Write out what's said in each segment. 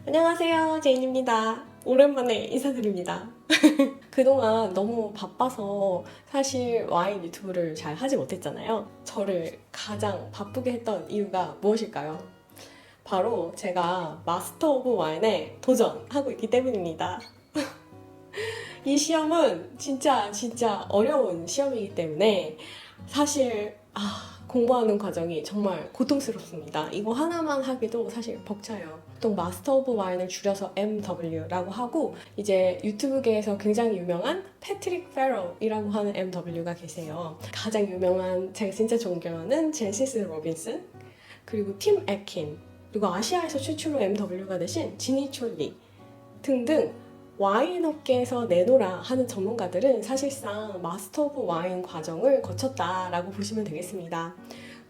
안녕하세요, 제인입니다. 오랜만에 인사드립니다. 그동안 너무 바빠서 사실 와인 유튜브를 잘 하지 못했잖아요. 저를 가장 바쁘게 했던 이유가 무엇일까요? 바로 제가 마스터 오브 와인에 도전하고 있기 때문입니다. 이 시험은 진짜 어려운 시험이기 때문에 사실 공부하는 과정이 정말 고통스럽습니다. 이거 하나만 하기도 사실 벅차요. 보통 마스터 오브 와인을 줄여서 MW라고 하고 이제 유튜브계에서 굉장히 유명한 패트릭 페러이라고 하는 MW가 계세요. 가장 유명한 제가 진짜 존경하는 젠시스 로빈슨 그리고 팀 애킨 그리고 아시아에서 최초로 MW가 되신 지니 촐리 등등 와인 업계에서 내노라 하는 전문가들은 사실상 마스터 오브 와인 과정을 거쳤다라고 보시면 되겠습니다.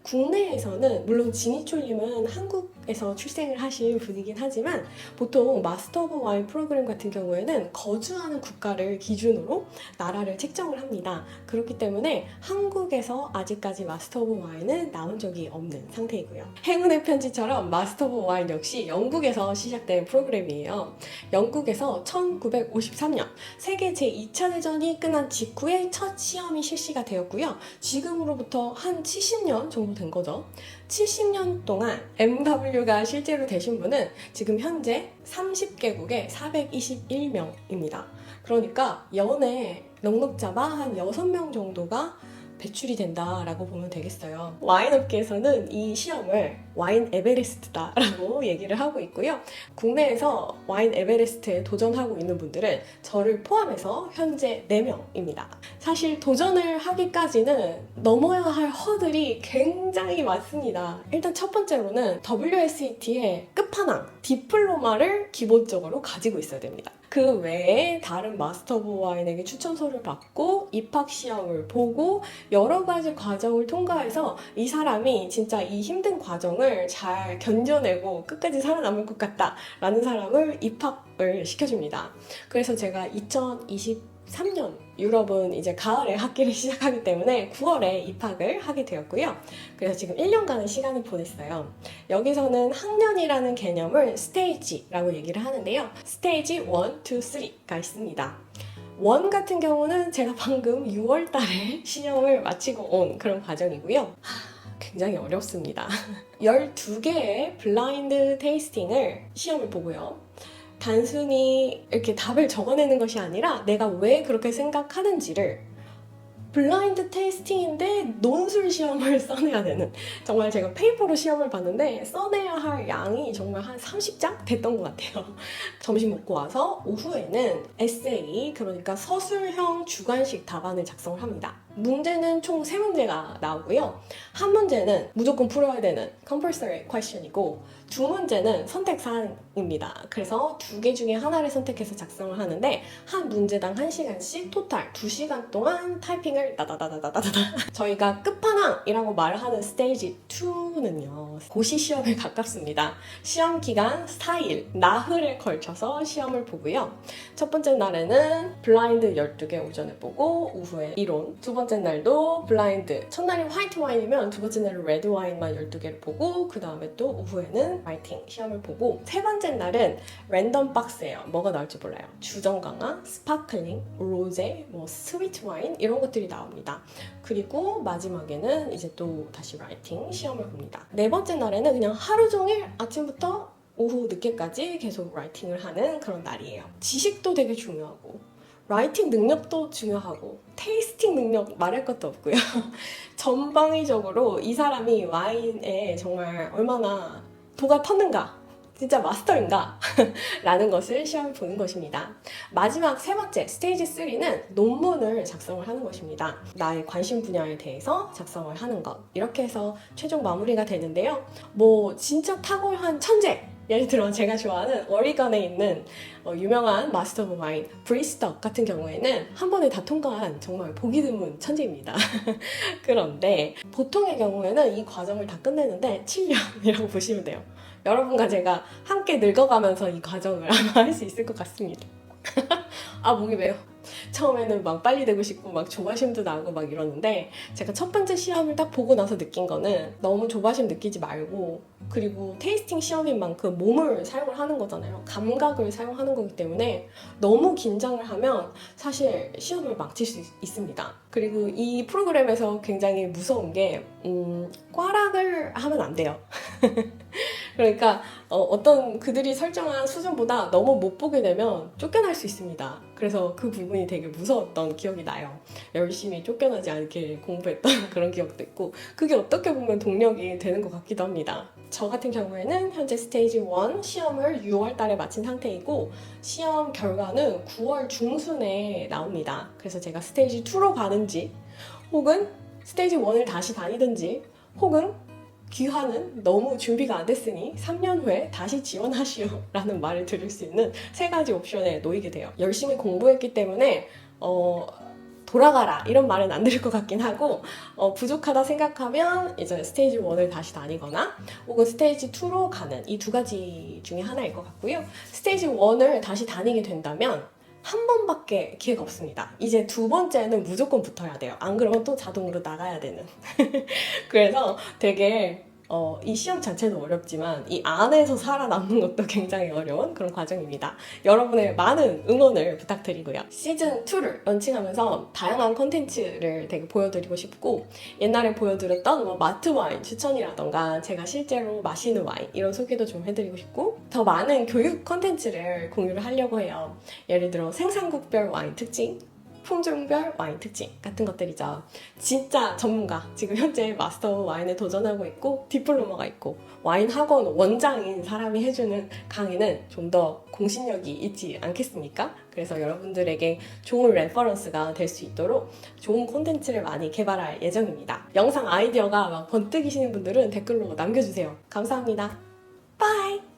국내에서는 물론 지니촐님은 한국에서 출생을 하신 분이긴 하지만 보통 마스터 오브 와인 프로그램 같은 경우에는 거주하는 국가를 기준으로 나라를 책정을 합니다. 그렇기 때문에 한국에서 아직까지 마스터 오브 와인은 나온 적이 없는 상태이고요. 행운의 편지처럼 마스터 오브 와인 역시 영국에서 시작된 프로그램이에요. 영국에서 1953년 세계 제2차 대전이 끝난 직후에 첫 시험이 실시가 되었고요. 지금으로부터 한 70년 정도 된 거죠. 70년 동안 MW가 실제로 되신 분은 지금 현재 30개국에 421명입니다. 그러니까 연에 넉넉 잡아 한 6명 정도가 배출이 된다라고 보면 되겠어요. 와인 업계에서는 이 시험을 와인 에베레스트다라고 얘기를 하고 있고요. 국내에서 와인 에베레스트에 도전하고 있는 분들은 저를 포함해서 현재 4명입니다. 사실 도전을 하기까지는 넘어야 할 허들이 굉장히 많습니다. 일단 첫 번째로는 WSET의 끝판왕, 디플로마를 기본적으로 가지고 있어야 됩니다. 그 외에 다른 마스터 오브 와인에게 추천서를 받고 입학 시험을 보고 여러 가지 과정을 통과해서 이 사람이 진짜 이 힘든 과정을 잘 견뎌내고 끝까지 살아남을 것 같다 라는 사람을 입학을 시켜줍니다. 그래서 제가 2023년 유럽은 이제 가을에 학기를 시작하기 때문에 9월에 입학을 하게 되었고요. 그래서 지금 1년간의 시간을 보냈어요. 여기서는 학년이라는 개념을 스테이지라고 얘기를 하는데요. 스테이지 1, 2, 3가 있습니다. 1 같은 경우는 제가 방금 6월 달에 시험을 마치고 온 그런 과정이고요. 굉장히 어렵습니다. 12개의 블라인드 테이스팅을 시험을 보고요. 단순히 이렇게 답을 적어내는 것이 아니라 내가 왜 그렇게 생각하는지를 블라인드 테이스팅인데 논술 시험을 써내야 되는 정말 제가 페이퍼로 시험을 봤는데 써내야 할 양이 정말 한 30장 됐던 것 같아요. 점심 먹고 와서 오후에는 에세이 그러니까 서술형 주관식 답안을 작성을 합니다. 문제는 총 3문제가 나오고요. 한 문제는 무조건 풀어야 되는 compulsory question이고 두 문제는 선택사항입니다. 그래서 2개 중에 하나를 선택해서 작성을 하는데 한 문제당 1시간씩 토탈 2시간 동안 타이핑을 따다다다다다다 저희가 끝판왕이라고 말하는 스테이지 2는요. 고시 시험에 가깝습니다. 시험 기간 4일 나흘에 걸쳐서 시험을 보고요. 첫 번째 날에는 블라인드 12개 오전에 보고 오후에 이론 두 번째 날도 블라인드 첫날이 화이트 와인이면 두 번째 날은 레드 와인만 12개를 보고 그 다음에 또 오후에는 라이팅 시험을 보고 세 번째 날은 랜덤 박스예요. 뭐가 나올지 몰라요. 주정 강화, 스파클링, 로제, 스위트 와인 이런 것들이 나옵니다. 그리고 마지막에는 이제 또 다시 라이팅 시험을 봅니다. 네 번째 날에는 그냥 하루 종일 아침부터 오후 늦게까지 계속 라이팅을 하는 그런 날이에요. 지식도 되게 중요하고 라이팅 능력도 중요하고 테이스팅 능력 말할 것도 없고요. 전방위적으로 이 사람이 와인에 정말 얼마나 도가 텄는가 진짜 마스터인가? 라는 것을 시험을 보는 것입니다. 마지막 세 번째 스테이지 3는 논문을 작성을 하는 것입니다. 나의 관심 분야에 대해서 작성을 하는 것 이렇게 해서 최종 마무리가 되는데요. 진짜 탁월한 천재! 예를 들어 제가 좋아하는 오리건에 있는 유명한 마스터 오브 와인 브리스터 같은 경우에는 한 번에 다 통과한 정말 보기 드문 천재입니다. 그런데 보통의 경우에는 이 과정을 다 끝내는데 7년이라고 보시면 돼요. 여러분과 제가 함께 늙어가면서 이 과정을 아마 할 수 있을 것 같습니다. 목이 메요. 처음에는 막 빨리 되고 싶고 막 조바심도 나고 막 이러는데 제가 첫 번째 시험을 딱 보고 나서 느낀 거는 너무 조바심 느끼지 말고 그리고 테이스팅 시험인 만큼 몸을 사용을 하는 거잖아요. 감각을 사용하는 거기 때문에 너무 긴장을 하면 사실 시험을 망칠 수 있습니다. 그리고 이 프로그램에서 굉장히 무서운 게 꽈락을 하면 안 돼요. 그러니까 어떤 그들이 설정한 수준보다 너무 못 보게 되면 쫓겨날 수 있습니다. 그래서 그 부분이 되게 무서웠던 기억이 나요. 열심히 쫓겨나지 않게 공부했던 그런 기억도 있고 그게 어떻게 보면 동력이 되는 것 같기도 합니다. 저 같은 경우에는 현재 스테이지 1 시험을 6월 달에 마친 상태이고 시험 결과는 9월 중순에 나옵니다. 그래서 제가 스테이지 2로 가는지 혹은 스테이지 1을 다시 다니든지 혹은 귀화는 너무 준비가 안 됐으니 3년 후에 다시 지원하시오 라는 말을 들을 수 있는 세 가지 옵션에 놓이게 돼요. 열심히 공부했기 때문에 돌아가라 이런 말은 안 들을 것 같긴 하고 부족하다 생각하면 이제 스테이지 1을 다시 다니거나 혹은 스테이지 2로 가는 이 두 가지 중에 하나일 것 같고요. 스테이지 1을 다시 다니게 된다면 한 번밖에 기회가 없습니다. 이제 두 번째는 무조건 붙어야 돼요. 안 그러면 또 자동으로 나가야 되는. 그래서 되게 이 시험 자체도 어렵지만 이 안에서 살아남는 것도 굉장히 어려운 그런 과정입니다. 여러분의 많은 응원을 부탁드리고요. 시즌2를 런칭하면서 다양한 컨텐츠를 되게 보여드리고 싶고 옛날에 보여드렸던 마트 와인 추천이라던가 제가 실제로 마시는 와인 이런 소개도 좀 해드리고 싶고 더 많은 교육 컨텐츠를 공유를 하려고 해요. 예를 들어 생산국별 와인 특징 품종별 와인 특징 같은 것들이죠. 진짜 전문가, 지금 현재 마스터 와인에 도전하고 있고 디플로마가 있고 와인 학원 원장인 사람이 해주는 강의는 좀 더 공신력이 있지 않겠습니까? 그래서 여러분들에게 좋은 레퍼런스가 될 수 있도록 좋은 콘텐츠를 많이 개발할 예정입니다. 영상 아이디어가 막 번뜩이시는 분들은 댓글로 남겨주세요. 감사합니다. 빠이!